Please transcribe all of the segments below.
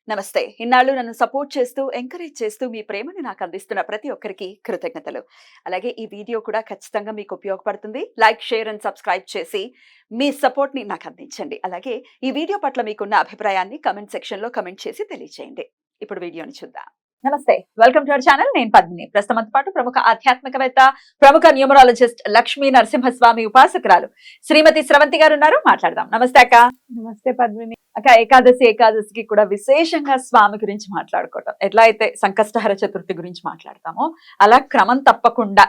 నమస్తే. ఇన్నాళ్ళు నన్ను సపోర్ట్ చేస్తూ, ఎంకరేజ్ చేస్తూ మీ ప్రేమని నాకు అందిస్తున్న ప్రతి ఒక్కరికి కృతజ్ఞతలు. అలాగే ఈ వీడియో కూడా ఖచ్చితంగా మీకు ఉపయోగపడుతుంది. లైక్, షేర్ అండ్ సబ్స్క్రైబ్ చేసి మీ సపోర్ట్‌ని నాకు అందించండి. అలాగే ఈ వీడియో పట్ల మీకున్న అభిప్రాయాన్ని కామెంట్ సెక్షన్‌లో కామెంట్ చేసి తెలియజేయండి. ఇప్పుడు వీడియోని చూద్దాం. నమస్తే. Welcome to our channel. నేను పద్మిని. ప్రస్తుతంతో పాటు ప్రముఖ ఆధ్యాత్మికవేత్త, ప్రముఖ న్యూమరాలజిస్ట్ లక్ష్మీ నరసింహస్వామి ఉపాసకురాలు శ్రీమతి స్రవంతి గారు ఉన్నారు. మాట్లాడదాం. నమస్తే అక్క. నమస్తే పద్మిని. అక్క, ఏకాదశికి కూడా విశేషంగా స్వామి గురించి మాట్లాడుకోవటం, ఎట్లా అయితే సంకష్టహర చతుర్థి గురించి మాట్లాడతామో అలా క్రమం తప్పకుండా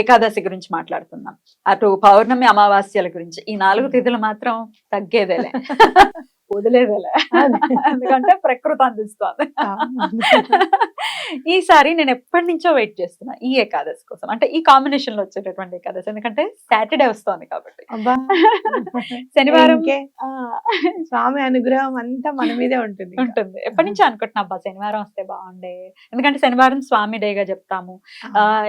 ఏకాదశి గురించి మాట్లాడుతున్నాం. అటు పౌర్ణమి, అమావాస్యల గురించి ఈ 4 తిథులు మాత్రం తగ్గేదేలే, వదిలేదేలే. ఎందుకంటే ప్రకృతి అందిస్తోంది. ఈసారి నేను ఎప్పటి నుంచో వెయిట్ చేస్తున్నా ఈ ఏకాదశి కోసం, అంటే ఈ కాంబినేషన్ లో వచ్చేటటువంటి ఏకాదశి. ఎందుకంటే సాటర్డే వస్తోంది కాబట్టి. శనివారం స్వామి అనుగ్రహం అంతా మన మీదే ఉంటుంది. ఎప్పటి నుంచో అనుకుంటున్నా, అబ్బా శనివారం వస్తే బాగుండే. ఎందుకంటే శనివారం స్వామి డేగా చెప్తాము.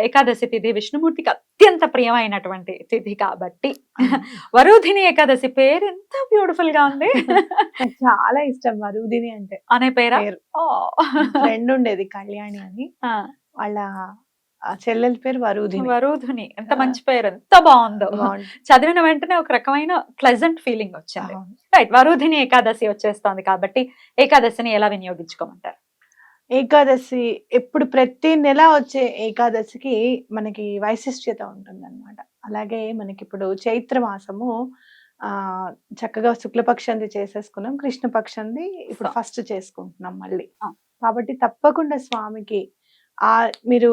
ఏకాదశి తిథి విష్ణుమూర్తికి అత్యంత ప్రియమైనటువంటి తిథి కాబట్టి. వరుధిని ఏకాదశి పేరు ఎంత బ్యూటిఫుల్ గా ఉంది. చాలా ఇష్టం వరుధిని అంటే. అనే పేరు ఫ్రెండ్ ఉండేది కళ్యాణి అని, వాళ్ళ చెల్లెల పేరు వరుధిని. వరుధిని ఎంత మంచి పేరు, ఎంత బాగుందో. చదివిన వెంటనే ఒక రకమైన ప్లెజెంట్ ఫీలింగ్ వచ్చింది. రైట్, వరుధిని ఏకాదశి వచ్చేస్తోంది కాబట్టి ఏకాదశిని ఎలా వినియోగించుకోమంటారు? ఏకాదశి ఎప్పుడు ప్రతి నెల వచ్చే ఏకాదశికి మనకి వైశిష్ట్యత ఉంటుందన్నమాట. అలాగే మనకి ఇప్పుడు చైత్ర మాసము చక్కగా శుక్లపక్షంది చేసేసుకున్నాం, కృష్ణపక్షంది ఇప్పుడు ఫస్ట్ చేసుకుంటున్నాం మళ్ళీ. కాబట్టి తప్పకుండా స్వామికి మీరు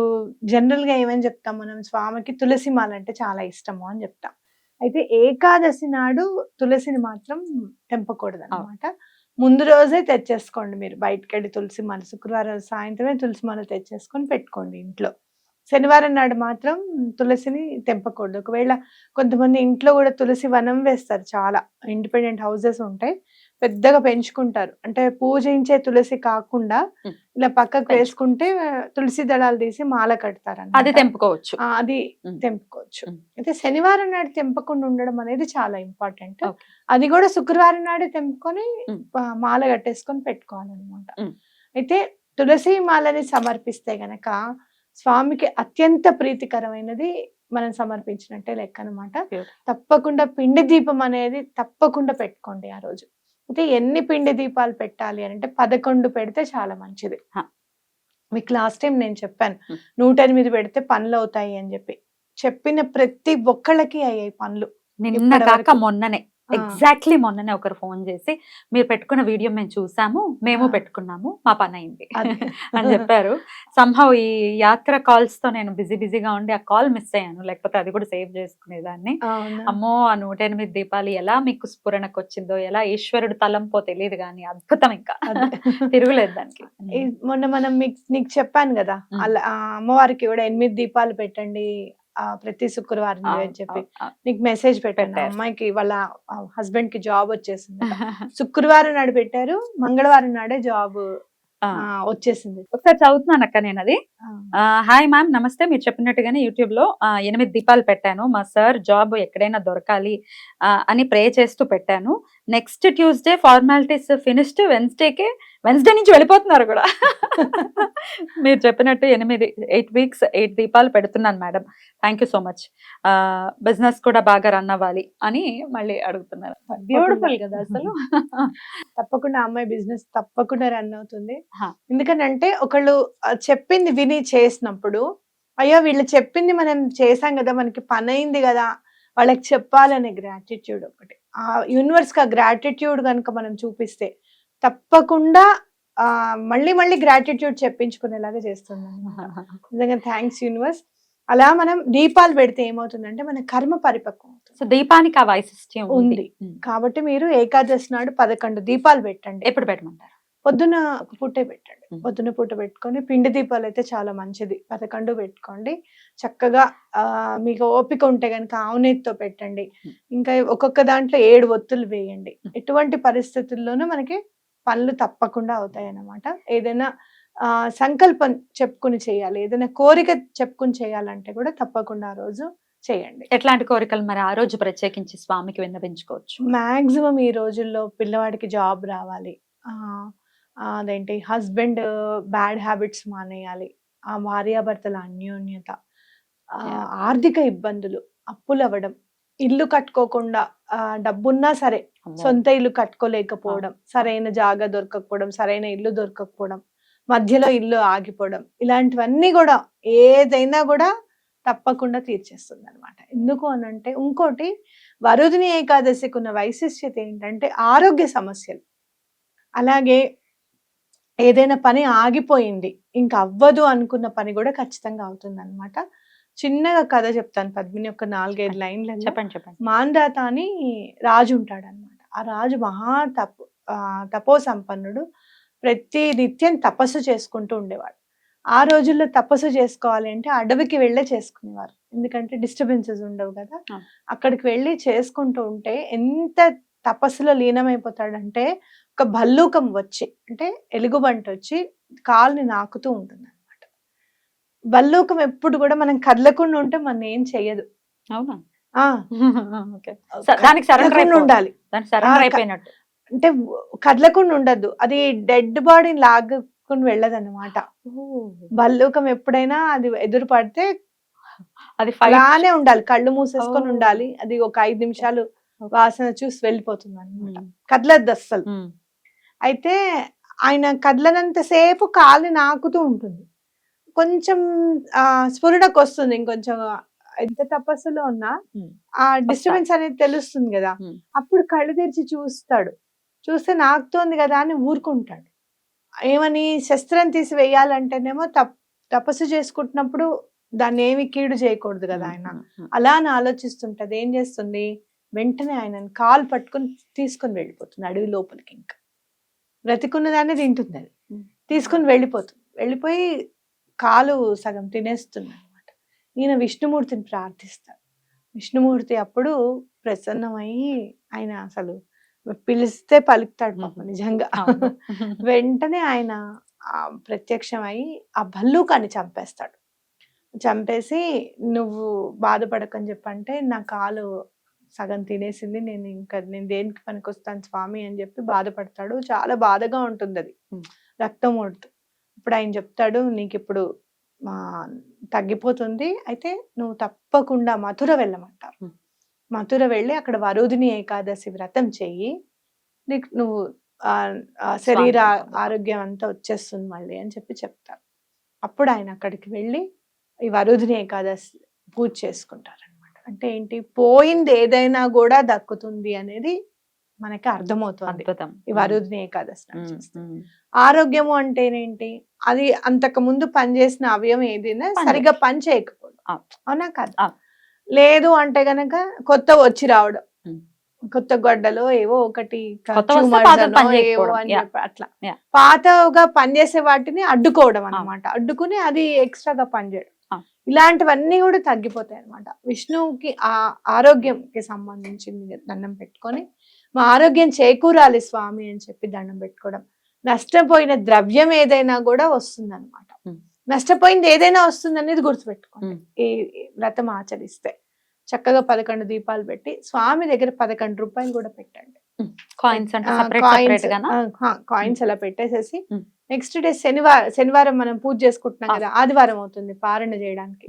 జనరల్ గా ఏమని చెప్తాం మనం, స్వామికి తులసి మాల అంటే చాలా ఇష్టము అని చెప్తాం. అయితే ఏకాదశి నాడు తులసిని మాత్రం తెంపకూడదు అన్నమాట. ముందు రోజే తెచ్చేసుకోండి, మీరు బయటకు వెళ్ళి తులసి మాల శుక్రవారం సాయంత్రమే తులసి మాల తెచ్చేసుకొని పెట్టుకోండి ఇంట్లో. శనివారం నాడు మాత్రం తులసిని తెంపకూడదు. ఒకవేళ కొంతమంది ఇంట్లో కూడా తులసి వనం వేస్తారు, చాలా ఇండిపెండెంట్ హౌసెస్ ఉంటాయి, పెద్దగా పెంచుకుంటారు. అంటే పూజించే తులసి కాకుండా ఇలా పక్కకు వేసుకుంటే తులసి దళాలు తీసి మాల కడతారు, అది తెంపుకోవచ్చు. అది తెంపుకోవచ్చు. అయితే శనివారం నాడు తెంపకుండా ఉండడం అనేది చాలా ఇంపార్టెంట్. అది కూడా శుక్రవారం నాడే తెంపుకొని మాల కట్టేసుకొని పెట్టుకోవాలన్నమాట. అయితే తులసి మాలని సమర్పిస్తే గనక స్వామికి అత్యంత ప్రీతికరమైనది మనం సమర్పించినట్టే లెక్క అనమాట. తప్పకుండా పిండి దీపం అనేది తప్పకుండా పెట్టుకోండి ఆ రోజు. అయితే ఎన్ని పిండి దీపాలు పెట్టాలి అంటే 11 పెడితే చాలా మంచిది. మీకు లాస్ట్ టైం నేను చెప్పాను 108 పెడితే పనులు అవుతాయి అని చెప్పిన ప్రతి ఒక్కళ్ళకి అయ్యాయి పనులు. నిన్న కాక మొన్ననే, ఎగ్జాక్ట్లీ మొన్ననే ఒకరు ఫోన్ చేసి, మీరు పెట్టుకున్న వీడియో మేము చూసాము, మేము పెట్టుకున్నాము, మా పని అయింది అని చెప్పారు. సంహౌ ఈ యాత్ర కాల్స్ తో నేను బిజీగా ఉండి ఆ కాల్ మిస్ అయ్యాను, లేకపోతే అది కూడా సేవ్ చేసుకునేదాన్ని. అమ్మో, ఆ 108 దీపాలు ఎలా మీకు స్ఫురణకు వచ్చిందో, ఎలా ఈశ్వరుడు తలంపో తెలియదు కానీ అద్భుతం, ఇంకా తిరుగులేదు దానికి. మొన్న మనం నీకు చెప్పాను కదా, అలా అమ్మవారికి కూడా 8 దీపాలు పెట్టండి ప్రతి శుక్రవారం అని చెప్పి నీకు మెసేజ్ పెట్టాను. అమ్మాయికి వాళ్ళ హస్బెండ్ కి జాబ్ వచ్చేసింది. శుక్రవారం నాడు పెట్టారు, మంగళవారం నాడే జాబ్ వచ్చేసింది. ఒకసారి చదువుతున్నాను అక్క నేను అది. హాయ్ మ్యామ్, నమస్తే. మీరు చెప్పినట్టుగానే యూట్యూబ్ లో 8 దీపాలు పెట్టాను. మా సార్ జాబ్ ఎక్కడైనా దొరకాలి అని ప్రే చేస్తూ పెట్టాను. Next Tuesday formalities finished, Wednesday నుంచి వెళ్ళిపోతున్నారు కూడా. మీరు చెప్పినట్టు 8 వీక్స్ 8 దీపాలు పెడుతున్నాను madam, thank you so much. Business కూడా బాగా రన్ అవ్వాలి అని మళ్ళీ అడుగుతున్నారు. బ్యూటిఫుల్ కదా అసలు. తప్పకుండా అమ్మాయి బిజినెస్ తప్పకుండా రన్ అవుతుంది. ఎందుకంటే ఒకళ్ళు చెప్పింది విని చేసినప్పుడు, అయ్యో వీళ్ళు చెప్పింది మనం చేసాం కదా, మనకి పని అయింది కదా, వాళ్ళకి చెప్పాలనే గ్రాటిట్యూడ్ ఒకటి. ఆ యూనివర్స్ కి ఆ గ్రాటిట్యూడ్ కనుక మనం చూపిస్తే తప్పకుండా మళ్ళీ గ్రాటిట్యూడ్ చెప్పించుకునేలాగా చేస్తుంది. నిజంగా థ్యాంక్స్ యూనివర్స్. అలా మనం దీపాలు పెడితే ఏమవుతుందంటే మన కర్మ పరిపక్వం అవుతుంది. సో దీపానికి ఆ వైశిష్ట్యం ఉంది కాబట్టి మీరు ఏకాదశి నాడు 11 దీపాలు పెట్టండి. ఎప్పుడు పెట్టమంటారు? పొద్దున పూటే పెట్టండి. పొద్దున పూట పెట్టుకొని పిండి దీపాలు అయితే చాలా మంచిది, 11 పెట్టుకోండి. చక్కగా మీకు ఓపిక ఉంటే కనుక ఆవునేతితో పెట్టండి. ఇంకా ఒక్కొక్క దాంట్లో 7 ఒత్తులు వేయండి. ఎటువంటి పరిస్థితుల్లోనూ మనకి పనులు తప్పకుండా అవుతాయి అన్నమాట. ఏదైనా సంకల్పం చెప్పుకుని చేయాలి, ఏదైనా కోరిక చెప్పుకుని చేయాలంటే కూడా తప్పకుండా ఆ రోజు చేయండి. ఎట్లాంటి కోరికలు మరి ఆ రోజు ప్రత్యేకించి స్వామికి విన్నవించుకోవచ్చు? మాక్సిమం ఈ రోజుల్లో పిల్లవాడికి జాబ్ రావాలి, అదేంటి హస్బెండ్ బ్యాడ్ హ్యాబిట్స్ మానేయాలి, ఆ భార్యాభర్తల అన్యోన్యత, Yeah. ఆర్థిక ఇబ్బందులు, అప్పులవ్వడం, ఇల్లు కట్టుకోకుండా, డబ్బున్నా సరే అమ్మో. సొంత ఇల్లు కట్టుకోలేకపోవడం, సరైన జాగా దొరకకపోవడం, సరైన ఇల్లు దొరకకపోవడం, మధ్యలో ఇల్లు ఆగిపోవడం, ఇలాంటివన్నీ కూడా ఏదైనా కూడా తప్పకుండా తీర్చేస్తుంది అనమాట. ఎందుకు అనంటే ఇంకోటి, వరుదిని ఏకాదశికి ఉన్న వైశిష్ట్యత ఏంటంటే ఆరోగ్య సమస్యలు, అలాగే ఏదైనా పని ఆగిపోయింది ఇంకా అవ్వదు అనుకున్న పని కూడా ఖచ్చితంగా అవుతుంది అనమాట. చిన్నగా కథ చెప్తాను పద్మిని, ఒక 4-5 లైన్లలో. చెప్పండి. మాంధాత అని రాజు ఉంటాడనమాట. ఆ రాజు మహా తపో సంపన్నుడు. ప్రతి నిత్యం తపస్సు చేసుకుంటూ ఉండేవాడు. ఆ రోజుల్లో తపస్సు చేసుకోవాలి అంటే అడవికి వెళ్ళే చేసుకునేవారు, ఎందుకంటే డిస్టర్బెన్సెస్ ఉండవు కదా. ఆ. అక్కడికి వెళ్ళి చేసుకుంటూ ఉంటే ఎంత తపస్సులో లీనమైపోతాడంటే, ఒక భల్లూకం వచ్చి అంటే ఎలుగుబంటి వచ్చి కాలుని నాకుతూ ఉంటుంది అనమాట. భల్లూకం ఎప్పుడు కూడా మనం కదలకుండా ఉంటే మనం ఏం చెయ్యదు. అవునా? ఆ ఓకే. దానికి సరెండర్ కదలకుండా ఉండాలి. దానికి సరెండర్ ఆ, అయిపోయినట్టు. అంటే కదలకుండా ఉండద్దు, అది డెడ్ బాడీని లాక్కుని వెళ్ళదన్నమాట. భల్లూకం ఎప్పుడైనా అది ఎదురు పడితే అది అలానే ఉండాలి, కళ్ళు మూసేసుకొని ఓ. ఉండాలి. అది ఒక 5 నిమిషాలు వాసన చూసి వెళ్ళిపోతుంది అనమాట, ఉమ్. కదలద్దు అస్సలు. ఉమ్. అయితే ఆయన కదలనంత సేపు కాలు నాకుతూ ఉంటుంది. కొంచెం స్ఫురణకు వస్తుంది, ఇంకొంచెం ఎంత తపస్సులో ఉన్నా ఉమ్. ఆ డిస్టర్బెన్స్ అనేది తెలుస్తుంది కదా. ఉమ్. అప్పుడు కళ్ళు తెరిచి చూస్తాడు, చూస్తే నాకుతోంది కదా అని ఊరుకుంటాడు. ఏమని, శస్త్రం తీసి వేయాలంటేనేమో తపస్సు చేసుకుంటున్నప్పుడు దాన్ని ఏమి కీడు చేయకూడదు కదా ఆయన. అలా అని ఆలోచిస్తుంటది. ఏం చేస్తుంది, వెంటనే ఆయనని కాలు పట్టుకుని తీసుకొని వెళ్ళిపోతుంది అడవి లోపలికి. ఇంకా బ్రతికున్న దాన్ని తింటుంది అది, తీసుకుని వెళ్ళిపోతుంది. వెళ్ళిపోయి కాలు సగం తినేస్తుంది అనమాట. ఈయన విష్ణుమూర్తిని ప్రార్థిస్తాడు. విష్ణుమూర్తి అప్పుడు ప్రసన్నమయ్యి, ఆయన అసలు పిలిస్తే పలుకుతాడు పాప నిజంగా. వెంటనే ఆయన ప్రత్యక్షమై ఆ భల్లూకాన్ని చంపేస్తాడు. చంపేసి, నువ్వు బాధపడకని చెప్పంటే, నా కాలు సగం తినేసింది, నేను దేనికి పనికొస్తాను స్వామి అని చెప్పి బాధపడతాడు. చాలా బాధగా ఉంటుంది అది, రక్తం ఓడుతూ. ఇప్పుడు ఆయన చెప్తాడు, నీకు ఇప్పుడు తగ్గిపోతుంది, అయితే నువ్వు తప్పకుండా మథుర వెళ్ళమంటారు. మథుర వెళ్ళి అక్కడ వరుదిని ఏకాదశి వ్రతం చెయ్యి, నీకు నువ్వు శరీర ఆరోగ్యం అంతా వచ్చేస్తుంది మళ్ళీ అని చెప్పి చెప్తారు. అప్పుడు ఆయన అక్కడికి వెళ్ళి ఈ వరుదిని ఏకాదశి పూజ చేసుకుంటారనమాట. అంటే ఏంటి, పోయింది ఏదైనా కూడా దక్కుతుంది అనేది మనకి అర్థమవుతుంది ఈ వరుదిని ఏకాదశి. ఆరోగ్యము అంటేనేంటి, అది అంతకు ముందు పనిచేసిన అవయవం ఏదైనా సరిగా పని చేయకపోవడం, అవునా కదా. లేదు అంటే గనక కొత్త వచ్చి రావడం, కొత్త గొడ్డలో ఏవో ఒకటి ఏవో అని చెప్పి అట్లా పాతగా పనిచేసే వాటిని అడ్డుకోవడం అన్నమాట. అడ్డుకుని అది ఎక్స్ట్రాగా పనిచేయడం, ఇలాంటివన్నీ కూడా తగ్గిపోతాయి అన్నమాట. విష్ణువుకి ఆ ఆరోగ్యంకి సంబంధించింది దండం పెట్టుకొని, మా ఆరోగ్యం చేకూరాలి స్వామి అని చెప్పి దండం పెట్టుకోవడం. నష్టపోయిన ద్రవ్యం ఏదైనా కూడా వస్తుంది అనమాట. నష్టపోయింది ఏదైనా వస్తుంది అనేది గుర్తుపెట్టుకోండి. ఈ వ్రతం ఆచరిస్తే చక్కగా 11 దీపాలు పెట్టి స్వామి దగ్గర 11 రూపాయలు కూడా పెట్టండి. కాయిన్స్ అలా పెట్టేసేసి, నెక్స్ట్ డే శనివారం మనం పూజ చేసుకుంటున్నాం కదా, ఆదివారం అవుతుంది పారణ చేయడానికి,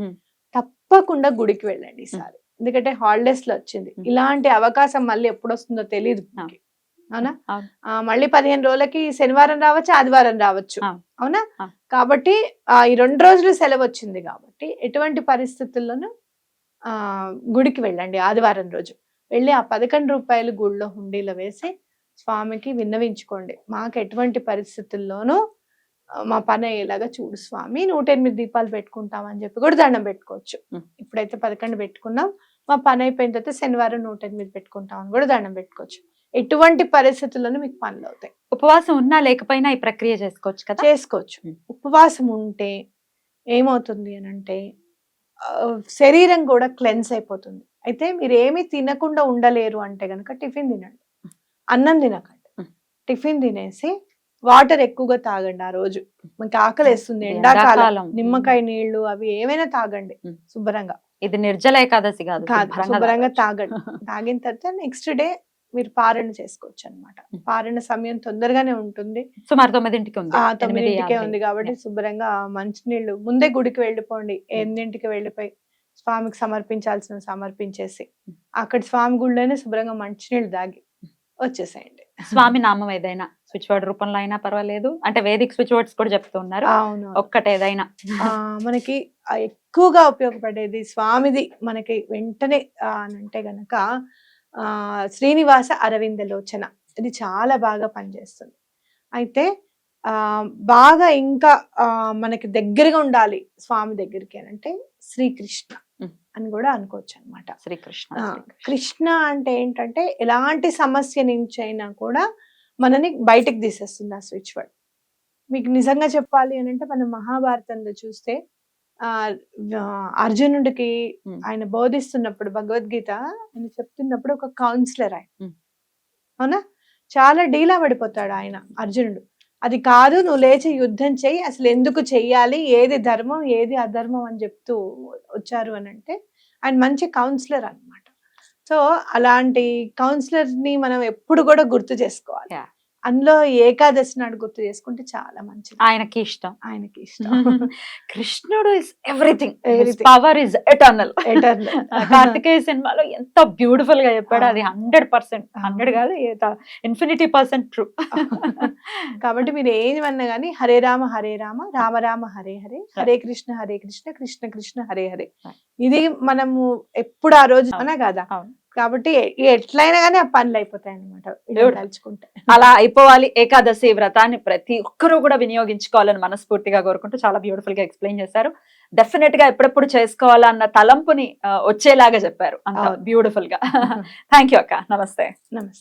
తప్పకుండా గుడికి వెళ్ళండి ఈసారి. ఎందుకంటే హాలిడేస్ లో వచ్చింది, ఇలాంటి అవకాశం మళ్ళీ ఎప్పుడు వస్తుందో తెలియదు, అవునా. మళ్ళీ 15 రోజులకి శనివారం రావచ్చు, ఆదివారం రావచ్చు, అవునా. కాబట్టి ఈ 2 రోజులు సెలవు వచ్చింది కాబట్టి ఎటువంటి పరిస్థితుల్లోనూ గుడికి వెళ్ళండి. ఆదివారం రోజు వెళ్ళి ఆ 11 రూపాయలు గుడిలో హుండీలో వేసి స్వామికి విన్నవించుకోండి, మాకు ఎటువంటి పరిస్థితుల్లోనూ మా పని అయ్యేలాగా చూడు స్వామి, 108 దీపాలు పెట్టుకుంటామని చెప్పి కూడా దండం పెట్టుకోవచ్చు. ఇప్పుడైతే 11 పెట్టుకున్నాం, మా పని అయిపోయిన తర్వాత శనివారం 108 పెట్టుకుంటామని కూడా దండం పెట్టుకోవచ్చు. ఎటువంటి పరిస్థితుల్లోనూ మీకు పనులు అవుతాయి. ఉపవాసం ఉన్నా లేకపోయినా ఈ ప్రక్రియ చేసుకోవచ్చు కదా. చేసుకోవచ్చు. ఉపవాసం ఉంటే ఏమవుతుంది అని అంటే, శరీరం కూడా క్లెన్స్ అయిపోతుంది. అయితే మీరు ఏమి తినకుండా ఉండలేరు అంటే గనక టిఫిన్ తినండి, అన్నం తినకండి. టిఫిన్ తినేసి వాటర్ ఎక్కువగా తాగండి. ఆ రోజు మనకి ఆకలి వేస్తుంది, ఎండాకాలం, నిమ్మకాయ నీళ్లు అవి ఏమైనా తాగండి శుభ్రంగా. ఇది నిర్జల ఏకాదశి కాదు, శుభ్రంగా తాగండి. తాగిన తర్వాత నెక్స్ట్ డే మీరు పారణ చేసుకోవచ్చు అన్నమాట. పారణ సమయం తొందరగానే ఉంటుంది. సుమారు 9ంటికి ఉంది. 9ంటికే 8:50. ఉంది కాబట్టి శుభ్రంగా మంచినీళ్ళు ముందే గుడికి వెళ్ళిపోండి. 8ంటికి వెళ్ళిపోయి స్వామికి సమర్పించాల్సిన సమర్పించేసి అక్కడ స్వామి గుడిలోనే శుభ్రంగా మంచినీళ్ళు తాగి వచ్చేసేయండి. స్వామి నామం ఏదైనా స్విచ్ వర్డ్ రూపంలో అయినా పర్వాలేదు, అంటే వేదిక్ స్విచ్ వర్డ్స్ కూడా చెప్తున్నారు, అవును. ఒక్కటి ఏదైనా. మనకి ఎక్కువగా ఉపయోగపడేది స్వామిది మనకి వెంటనే అని అంటే గనక శ్రీనివాస అరవింద లోచన, ఇది చాలా బాగా పనిచేస్తుంది. అయితే బాగా ఇంకా మనకి దగ్గరగా ఉండాలి స్వామి దగ్గరికి అని అంటే శ్రీకృష్ణ అని కూడా అనుకోవచ్చు అనమాట. శ్రీకృష్ణ. కృష్ణ అంటే ఏంటంటే ఎలాంటి సమస్య నుంచి అయినా కూడా మనని బయటకు తీసేస్తుంది ఆ స్విచ్ వర్డ్. మీకు నిజంగా చెప్పాలి అని అంటే మనం మహాభారతంలో చూస్తే అర్జునుడికి ఆయన బోధిస్తున్నప్పుడు భగవద్గీత ఆయన చెప్తున్నప్పుడు ఒక కౌన్సిలర్ ఆయన, అవునా, చాలా డీలా పడిపోతాడు ఆయన అర్జునుడు. అది కాదు, నువ్వు లేచి యుద్ధం చెయ్యి, అసలు ఎందుకు చెయ్యాలి, ఏది ధర్మం ఏది అధర్మం అని చెప్తూ వచ్చారు అని అంటే ఆయన మంచి కౌన్సిలర్ అన్నమాట. సో అలాంటి కౌన్సిలర్ ని మనం ఎప్పుడు కూడా గుర్తు చేసుకోవాలి. అందులో ఏకాదశి నాడు గుర్తు చేసుకుంటే చాలా మంచిది. ఆయనకి ఇష్టం. కృష్ణుడు is everything, power is eternal. Karthikeya సినిమాలో ఎంత బ్యూటిఫుల్ గా చెప్పాడు, అది 100%, 100 కాదు ఇన్ఫినిటీ% ట్రూ. కాబట్టి మీరు ఏమన్నా కానీ హరే రామ రామ రామ హరే హరే, హరే కృష్ణ కృష్ణ కృష్ణ హరే హరే, ఇది మనము ఎప్పుడు ఆ రోజు అనా కదా. కాబట్టి ఎట్లయినా కానీ ఆ పనులు అయిపోతాయి అన్నమాట తలుచుకుంటే. అలా అయిపోవాలి. ఏకాదశి వ్రతాన్ని ప్రతి ఒక్కరూ కూడా వినియోగించుకోవాలని మనస్ఫూర్తిగా కోరుకుంటూ చాలా బ్యూటిఫుల్ గా ఎక్స్ప్లెయిన్ చేశారు. డెఫినెట్ గా ఎప్పుడెప్పుడు చేసుకోవాలన్న తలంపుని వచ్చేలాగా చెప్పారు అంత బ్యూటిఫుల్ గా. థ్యాంక్ యూ అక్క. నమస్తే. నమస్తే.